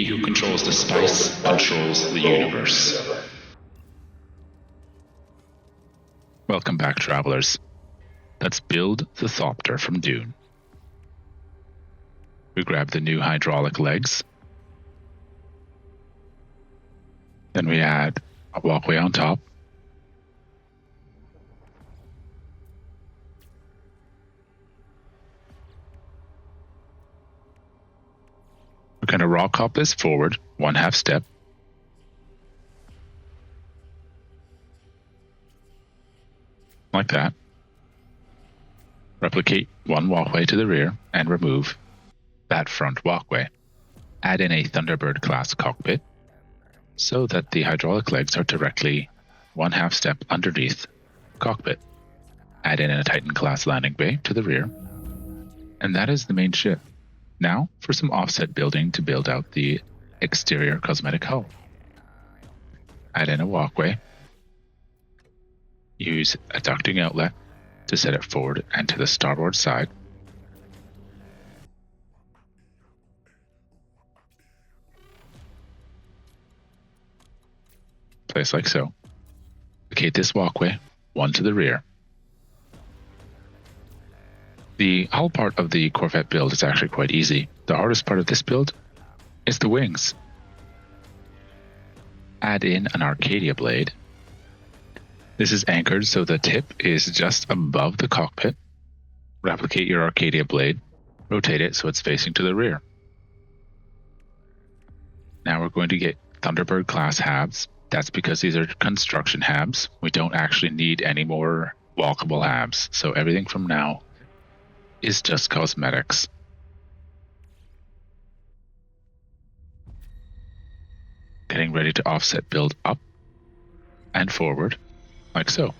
He who controls the spice controls the universe. Welcome back, travelers. Let's build the Thopter from DUNE. We grab the new hydraulic legs. Then we add a walkway on top. We're going to rock hop this forward 1/2 step. Like that. Replicate one walkway to the rear and remove that front walkway. Add in a Thunderbird class cockpit so that the hydraulic legs are directly 1/2 step underneath cockpit. Add in a Titan class landing bay to the rear. And that is the main ship. Now for some offset building to build out the exterior cosmetic hull. Add in a walkway. Use a ducting outlet to set it forward and to the starboard side. Place like so. Locate this walkway, one to the rear. The hull part of the Corvette build is actually quite easy. The hardest part of this build is the wings. Add in an Arcadia blade. This is anchored so the tip is just above the cockpit. Replicate your Arcadia blade. Rotate it so it's facing to the rear. Now we're going to get Thunderbird class Habs. That's because these are construction Habs. We don't actually need any more walkable Habs. So everything from now is just cosmetics. Getting ready to offset build up and forward, like so.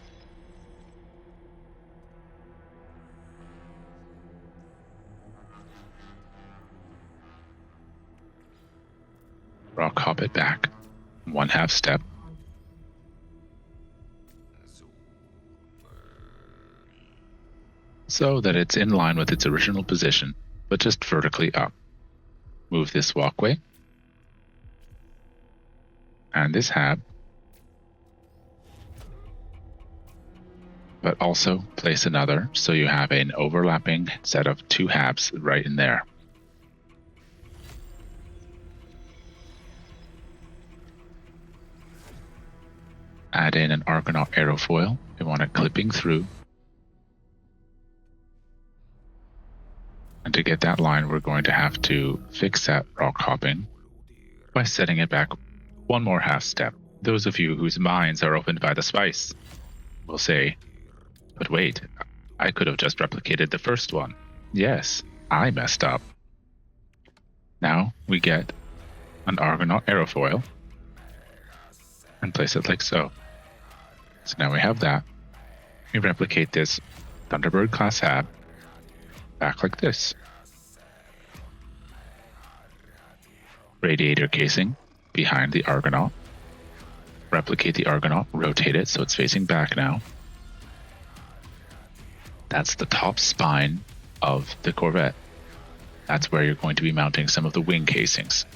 Rock hop it back 1/2 step. So that it's in line with its original position, but just vertically up. Move this walkway and this hab, but also place another so you have an overlapping set of 2 habs right in there. Add in an Argonaut Aerofoil. We want it clipping through. And to get that line, we're going to have to fix that rock hopping by setting it back one more 1/2 step. Those of you whose minds are opened by the spice will say, but wait, I could have just replicated the first one. Yes, I messed up. Now we get an Argonaut Aerofoil and place it like so. So now we have that. We replicate this Thunderbird class hab back like this. Radiator casing behind the Argonaut. Replicate the Argonaut, rotate it so it's facing back now. That's the top spine of the Corvette. That's where you're going to be mounting some of the wing casings.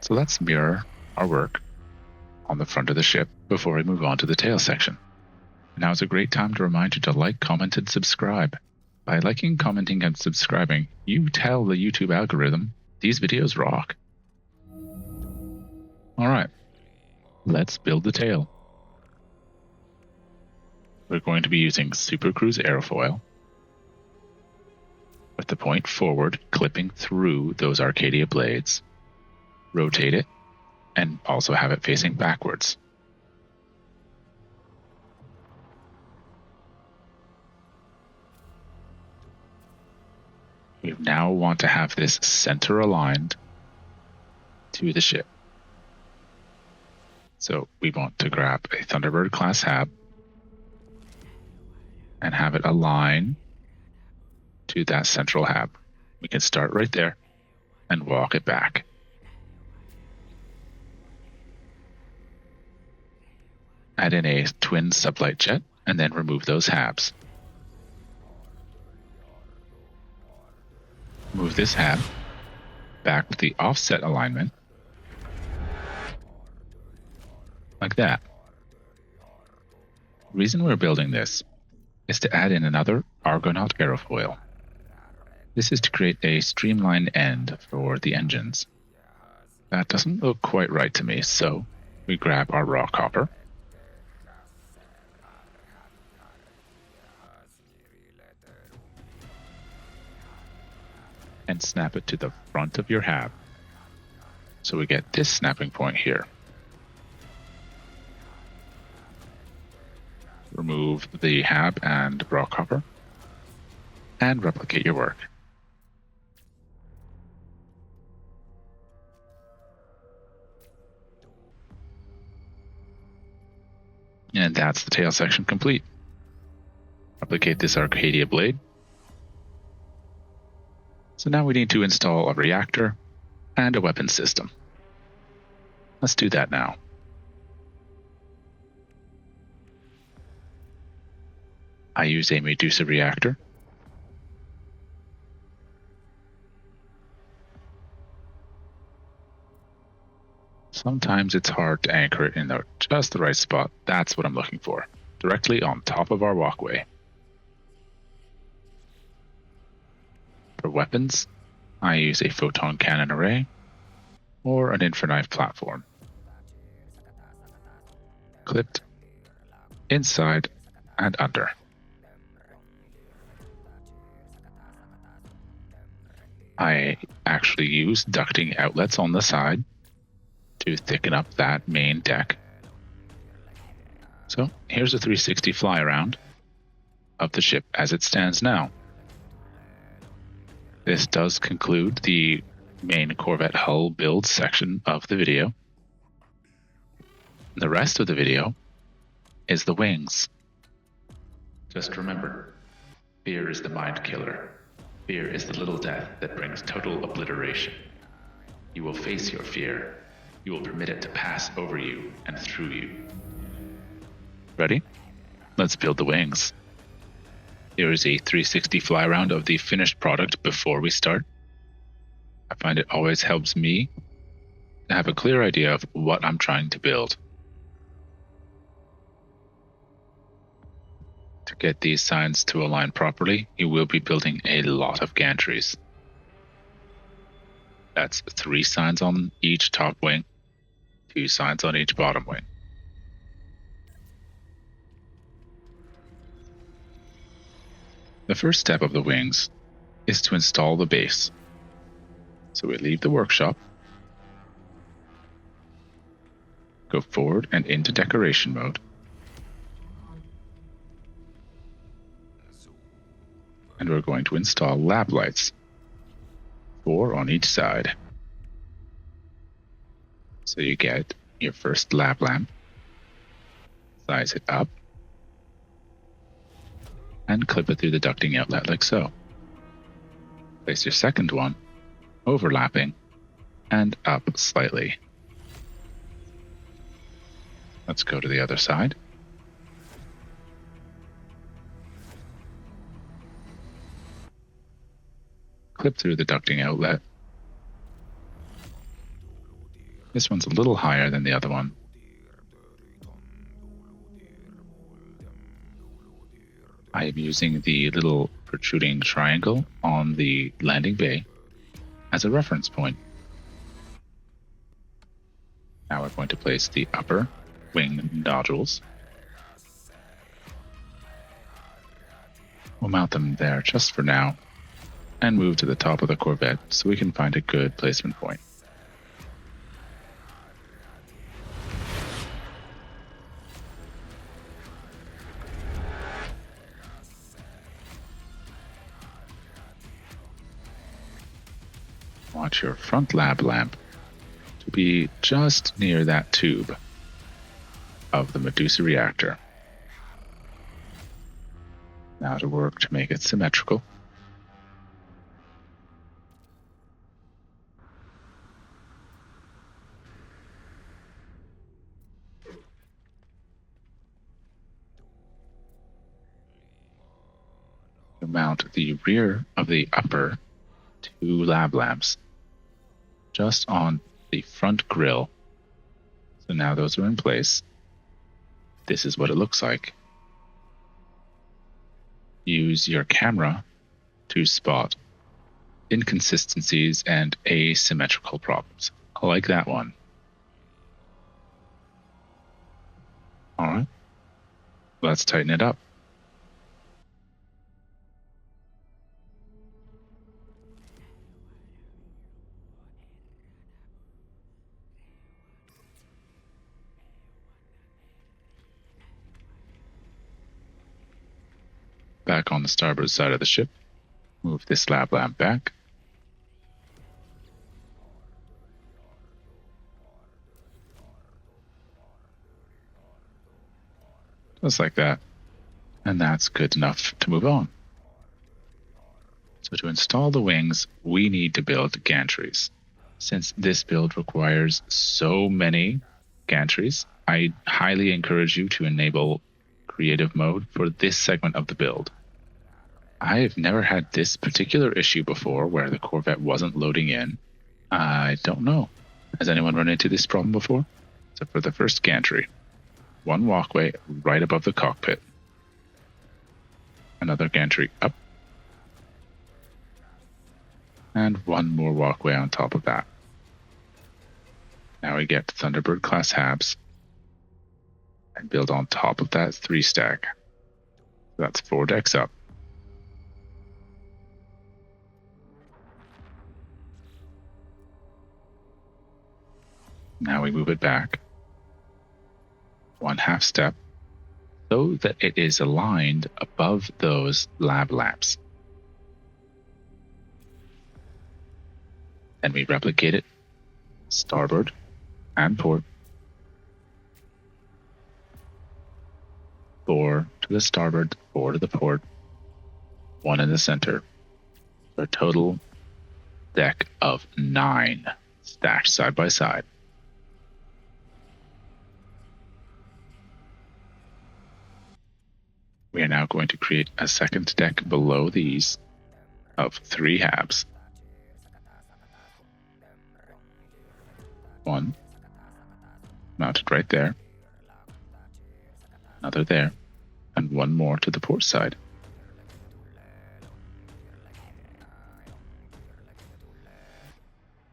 So let's mirror our work on the front of the ship before we move on to the tail section. Now is a great time to remind you to like, comment, and subscribe. By liking, commenting, and subscribing, you tell the YouTube algorithm these videos rock. Alright, let's build the tail. We're going to be using Supercruise Aerofoil with the point forward, clipping through those Arcadia blades. Rotate it, and also have it facing backwards. We now want to have this center aligned to the ship. So we want to grab a Thunderbird class hab and have it align to that central hab. We can start right there and walk it back. Add in a Twin Sublight Jet and then remove those habs. Move this hab back to the offset alignment, like that. The reason we're building this is to add in another Argonaut Aerofoil. This is to create a streamlined end for the engines. That doesn't look quite right to me, so we grab our Rockhopper, and snap it to the front of your hab. So we get this snapping point here. Remove the hab and Rockhopper, and replicate your work. And that's the tail section complete. Replicate this Arcadia blade. So now we need to install a reactor and a weapon system. Let's do that now. I use a Medusa Reactor. Sometimes it's hard to anchor it in just the right spot. That's what I'm looking for, directly on top of our walkway. For weapons, I use a photon cannon array or an Infraknife platform. Clipped inside and under. I actually use ducting outlets on the side to thicken up that main deck. So here's a 360 fly around of the ship as it stands now. This does conclude the main Corvette hull build section of the video. The rest of the video is the wings. Just remember, fear is the mind killer. Fear is the little death that brings total obliteration. You will face your fear. You will permit it to pass over you and through you. Ready? Let's build the wings. Here is a 360 fly around of the finished product before we start. I find it always helps me to have a clear idea of what I'm trying to build. To get these signs to align properly, you will be building a lot of gantries. That's 3 signs on each top wing, 2 signs on each bottom wing. The first step of the wings is to install the base. So we leave the workshop, go forward and into decoration mode, and we're going to install lab lights, 4 on each side. So you get your first lab lamp, size it up, and clip it through the ducting outlet like so. Place your second one, overlapping, and up slightly. Let's go to the other side. Clip through the ducting outlet. This one's a little higher than the other one. I am using the little protruding triangle on the landing bay as a reference point. Now we're going to place the upper wing nodules. We'll mount them there just for now and move to the top of the Corvette so we can find a good placement point. Want your front lab lamp to be just near that tube of the Medusa Reactor. Now to work to make it symmetrical. To mount the rear of the upper 2 lab lamps just on the front grille. So now those are in place. This is what it looks like. Use your camera to spot inconsistencies and asymmetrical problems. I like that one. All right, let's tighten it up. Back on the starboard side of the ship, move this lab lamp back. Just like that. And that's good enough to move on. So to install the wings, we need to build gantries. Since this build requires so many gantries, I highly encourage you to enable creative mode for this segment of the build. I have never had this particular issue before where the Corvette wasn't loading in. I don't know. Has anyone run into this problem before? So for the first gantry, one walkway right above the cockpit. Another gantry up. And one more walkway on top of that. Now we get Thunderbird class Habs and build on top of that 3 stack. That's 4 decks up. Now we move it back 1/2 step so that it is aligned above those lab lamps. Then we replicate it starboard and port. 4 to the starboard, 4 to the port, 1 in the center. For a total deck of 9 stacked side by side. We are now going to create a second deck below these of 3 Habs. 1 mounted right there, another there, and 1 more to the port side.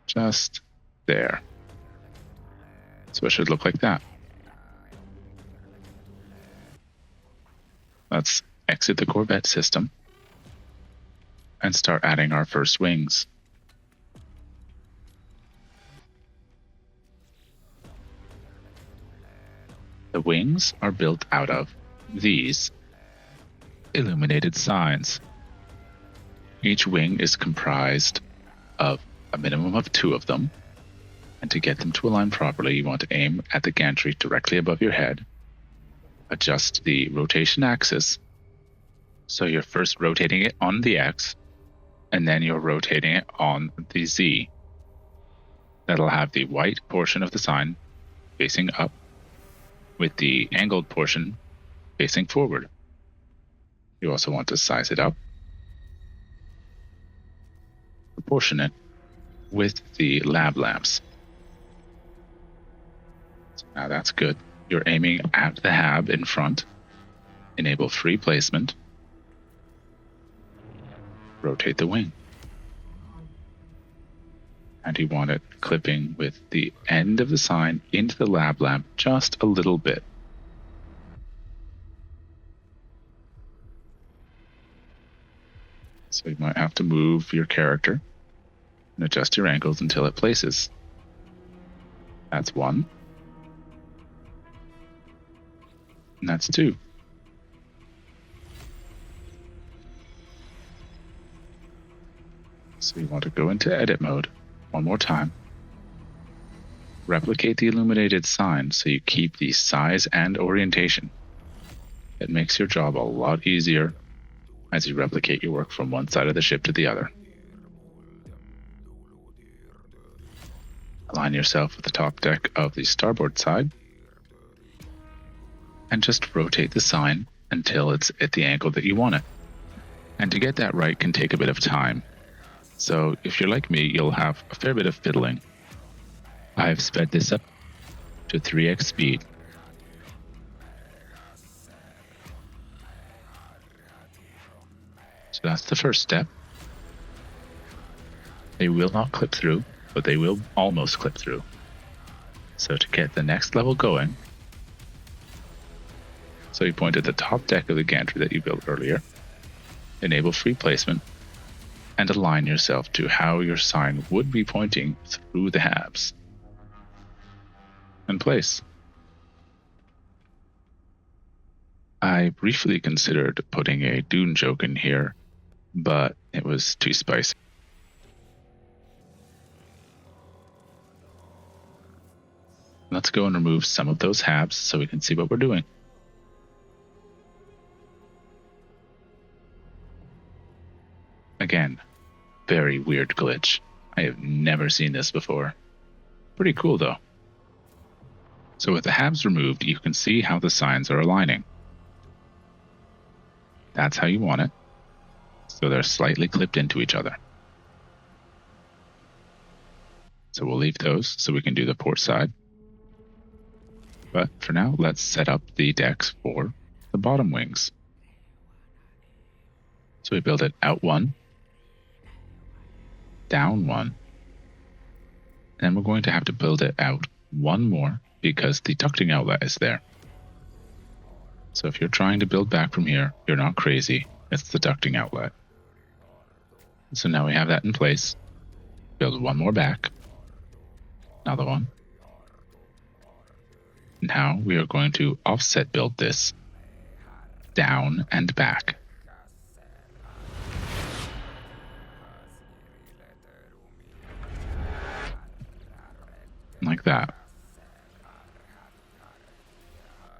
Just there. So it should look like that. Let's exit the Corvette system and start adding our first wings. The wings are built out of these Illuminated Signs. Each wing is comprised of a minimum of 2 of them, and to get them to align properly, you want to aim at the gantry directly above your head. Adjust the rotation axis, so you're first rotating it on the X, and then you're rotating it on the Z. That'll have the white portion of the sign facing up, with the angled portion facing forward. You also want to size it up, proportion it with the lab lamps. So now that's good. You're aiming at the hab in front. Enable free placement. Rotate the wing. And you want it clipping with the end of the sign into the lab lamp just a little bit. So you might have to move your character and adjust your angles until it places. That's 1. And that's 2. So you want to go into edit mode 1 more time. Replicate the illuminated sign so you keep the size and orientation. It makes your job a lot easier as you replicate your work from one side of the ship to the other. Align yourself with the top deck of the starboard side. And just rotate the sign until it's at the angle that you want it. And to get that right can take a bit of time. So if you're like me, you'll have a fair bit of fiddling I've sped this up to 3x speed. So that's the first step. They will not clip through, but they will almost clip through. So to get the next level going, so you point at the top deck of the gantry that you built earlier, enable free placement, and align yourself to how your sign would be pointing through the habs. And place. I briefly considered putting a DUNE joke in here, but it was too spicy. Let's go and remove some of those habs so we can see what we're doing. Again, very weird glitch. I have never seen this before. Pretty cool though. So with the habs removed, you can see how the signs are aligning. That's how you want it. So they're slightly clipped into each other. So we'll leave those so we can do the port side. But for now, let's set up the decks for the bottom wings. So we build it out one, down one, and we're going to have to build it out one more because the ducting outlet is there. So if you're trying to build back from here, you're not crazy. It's the ducting outlet. So now we have that in place. Build one more back. Another one. Now we are going to offset build this down and back. Like that.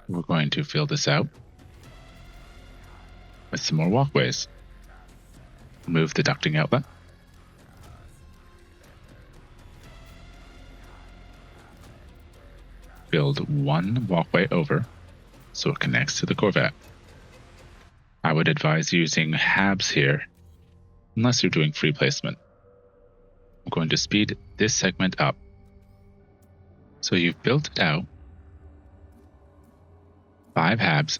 We're going to fill this out with some more walkways. Remove the ducting outlet. Build one walkway over so it connects to the Corvette. I would advise using habs here unless you're doing free placement. I'm going to speed this segment up. So you've built it out 5 habs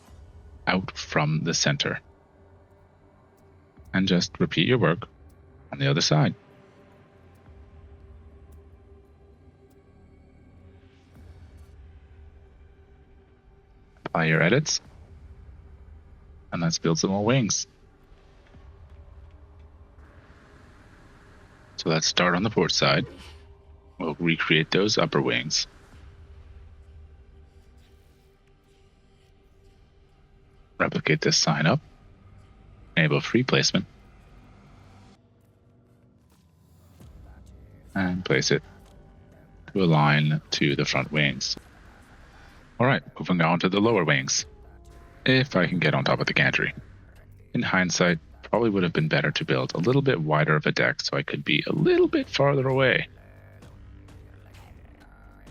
out from the center. And just repeat your work on the other side. Apply your edits. And let's build some more wings. So let's start on the port side. We'll recreate those upper wings. Replicate this sign up. Enable free placement. And place it to align to the front wings. Alright, moving on to the lower wings. If I can get on top of the gantry. In hindsight, probably would have been better to build a little bit wider of a deck so I could be a little bit farther away.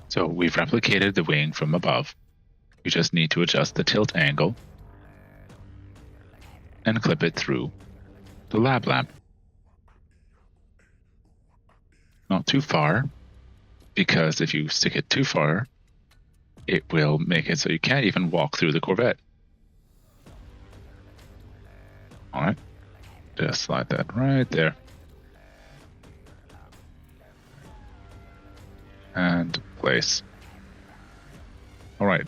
So we've replicated the wing from above. We just need to adjust the tilt angle and clip it through the lab lamp. Not too far, because if you stick it too far, it will make it so you can't even walk through the Corvette. Alright, just slide that right there. And place. Alright,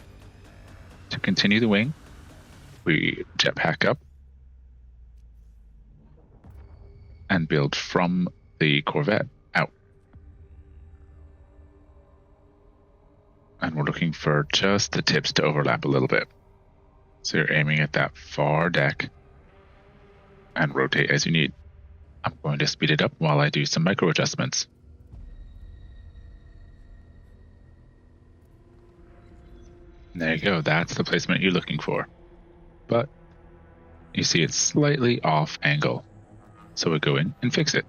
to continue the wing, we jetpack up and build from the Corvette out. And we're looking for just the tips to overlap a little bit. So you're aiming at that far deck and rotate as you need. I'm going to speed it up while I do some micro adjustments. There you go, that's the placement you're looking for. But you see it's slightly off angle. So we go in and fix it.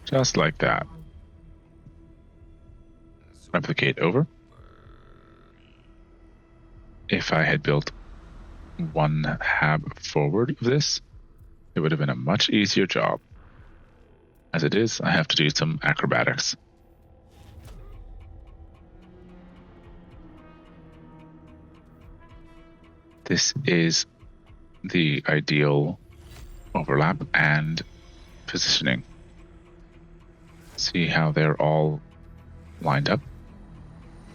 Just like that. Replicate over. If I had built one hab forward of this, it would have been a much easier job. As it is, I have to do some acrobatics. This is the ideal overlap and positioning. See how they're all lined up?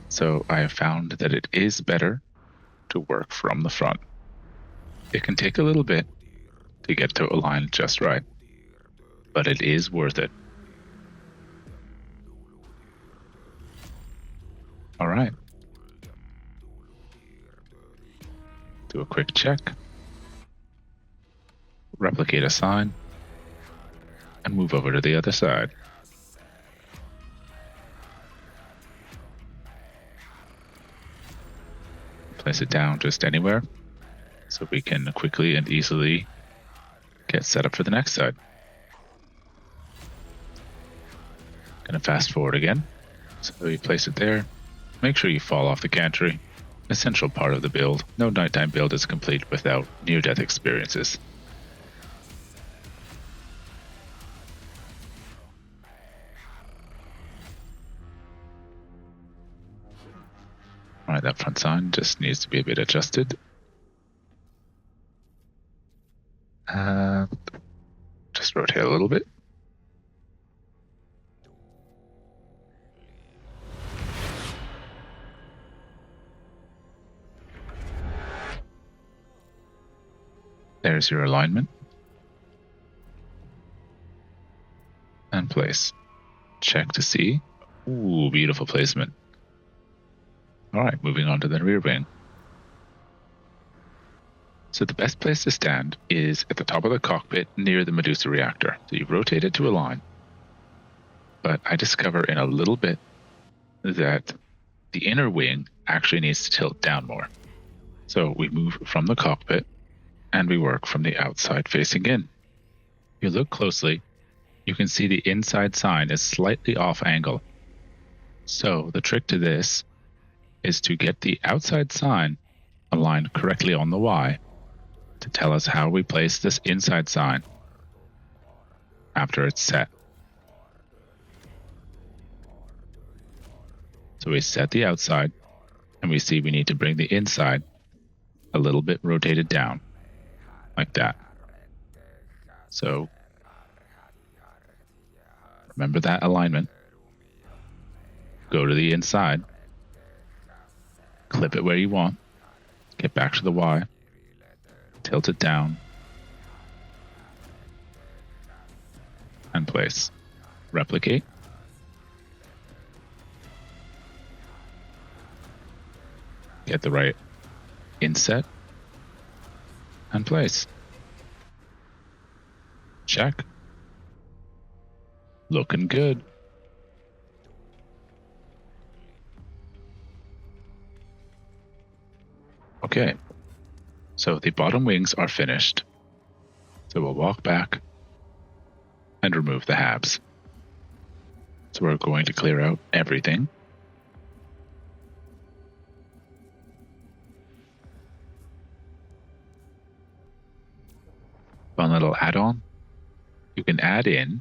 So I have found that it is better to work from the front. It can take a little bit to get to align just right, but it is worth it. All right. Do a quick check. Replicate a sign. And move over to the other side. Place it down just anywhere so we can quickly and easily get set up for the next side. Gonna fast forward again. So you place it there. Make sure you fall off the gantry. Essential part of the build. No nighttime build is complete without near-death experiences. Alright, that front sign just needs to be a bit adjusted. Just rotate a little bit. There's your alignment. And place. Check to see. Ooh, beautiful placement. Alright, moving on to the rear wing. So the best place to stand is at the top of the cockpit near the Medusa Reactor. So you rotate it to align. But I discover in a little bit that the inner wing actually needs to tilt down more. So we move from the cockpit and we work from the outside facing in. If you look closely, you can see the inside sign is slightly off angle. So the trick to this is to get the outside sign aligned correctly on the Y to tell us how we place this inside sign after it's set. So we set the outside and we see we need to bring the inside a little bit rotated down like that. So remember that alignment. Go to the inside. Clip it where you want. Get back to the Y. Tilt it down. And place. Replicate. Get the right inset. And place. Check. Looking good. Okay, so the bottom wings are finished. So we'll walk back and remove the halves. So we're going to clear out everything. Fun little add-on. You can add in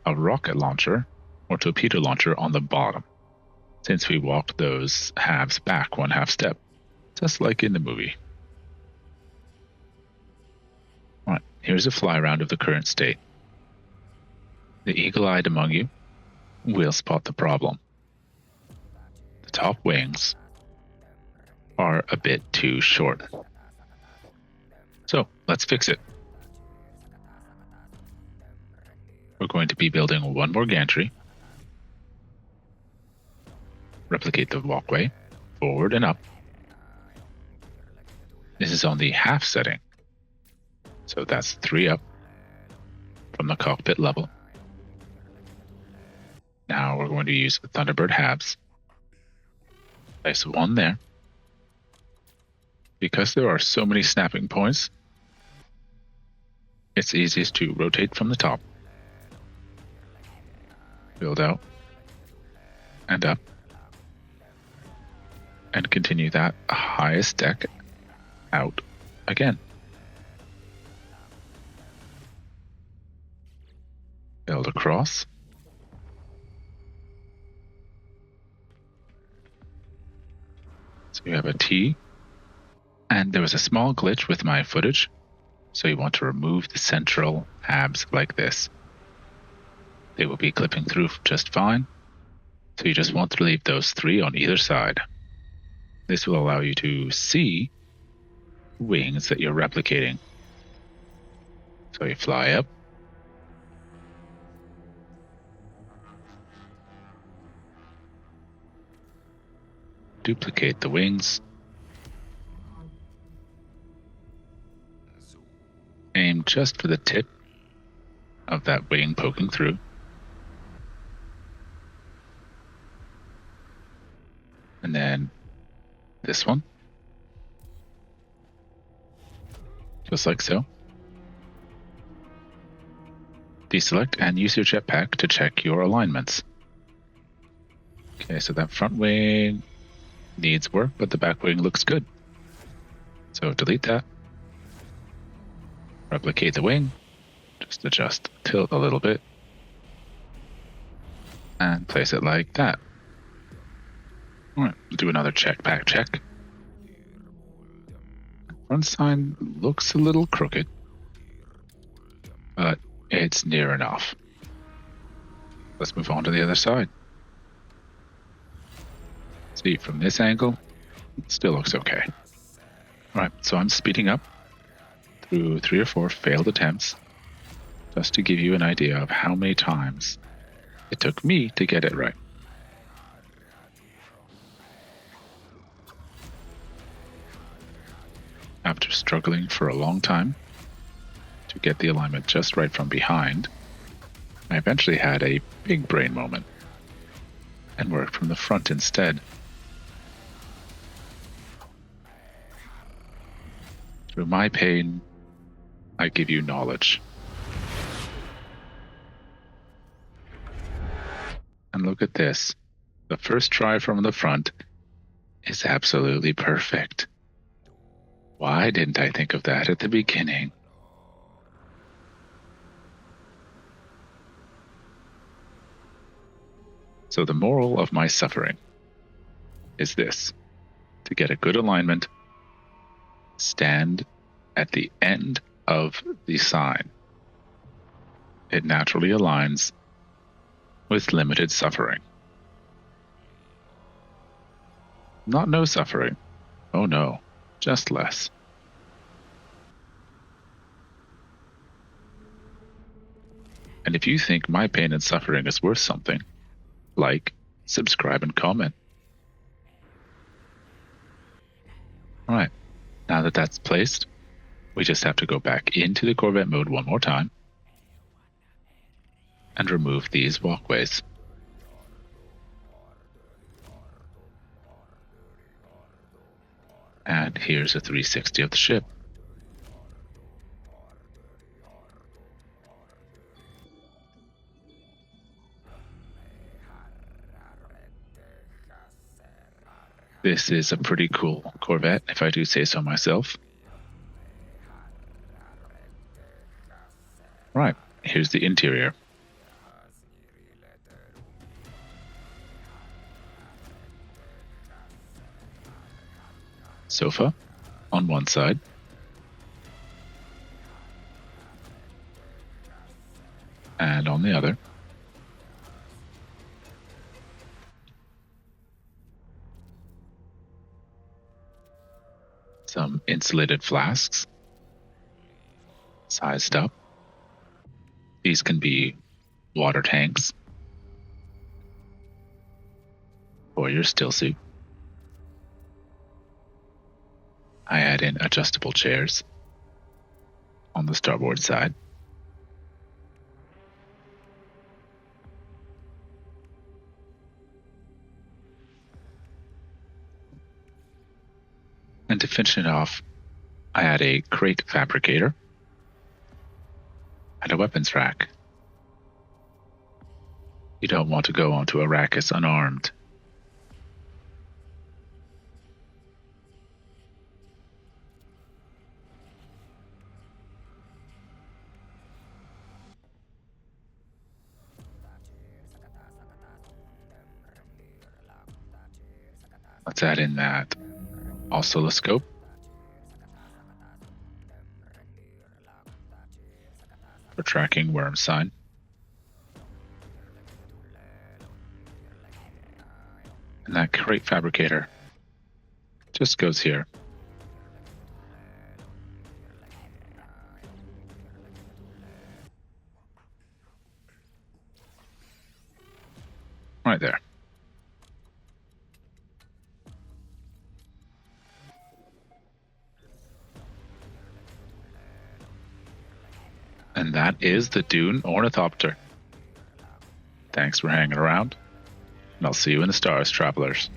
a rocket launcher or torpedo launcher on the bottom, since we walked those halves back 1/2 step. Just like in the movie. Alright, here's a Flyaround of the current state. The eagle-eyed among you will spot the problem. The top wings are a bit too short. So, let's fix it. We're going to be building one more gantry. Replicate the walkway, forward and up. This is on the half setting. So that's 3 up from the cockpit level. Now we're going to use Thunderbird halves. Place 1 there. Because there are so many snapping points, it's easiest to rotate from the top. Build out. And up. And continue that highest deck out again. build across. So you have a T, and there was a small glitch with my footage, so you want to remove the central habs like this. They will be clipping through just fine, so you just want to leave those 3 on either side. This will allow you to see wings that you're replicating. So you fly up, duplicate the wings, aim just for the tip of that wing poking through. And then this one, just like so. Deselect and use your jetpack to check your alignments. Okay, so that front wing needs work, but the back wing looks good. So delete that. Replicate the wing. Just adjust tilt a little bit. And place it like that. Alright, do another jetpack check. Front sign looks a little crooked, but it's near enough. Let's move on to the other side. See, from this angle, it still looks okay. Alright, so I'm speeding up through 3 or 4 failed attempts, just to give you an idea of how many times it took me to get it right. After struggling for a long time to get the alignment just right from behind, I eventually had a big brain moment and worked from the front instead. Through my pain, I give you knowledge. And look at this. The first try from the front is absolutely perfect. Why didn't I think of that at the beginning? So the moral of my suffering is this: to get a good alignment, stand at the end of the sign. It naturally aligns with limited suffering. Not no suffering. Oh no, just less. And if you think my pain and suffering is worth something, like, subscribe, and comment. Alright, now that that's placed, we just have to go back into the Corvette mode one more time and remove these walkways. And here's a 360 of the ship. This is a pretty cool Corvette, if I do say so myself. Right, here's the interior. Sofa on one side. And on the other. Some insulated flasks, sized up. These can be water tanks for your still suit. I add in adjustable chairs on the starboard side. And to finish it off, I add a Crate Fabricator and a weapons rack. You don't want to go onto Arrakis unarmed. Let's add in that oscilloscope. For tracking worm sign. And that Crate Fabricator just goes here. Right there. And that is the DUNE Ornithopter. Thanks for hanging around, and I'll see you in the stars, travelers.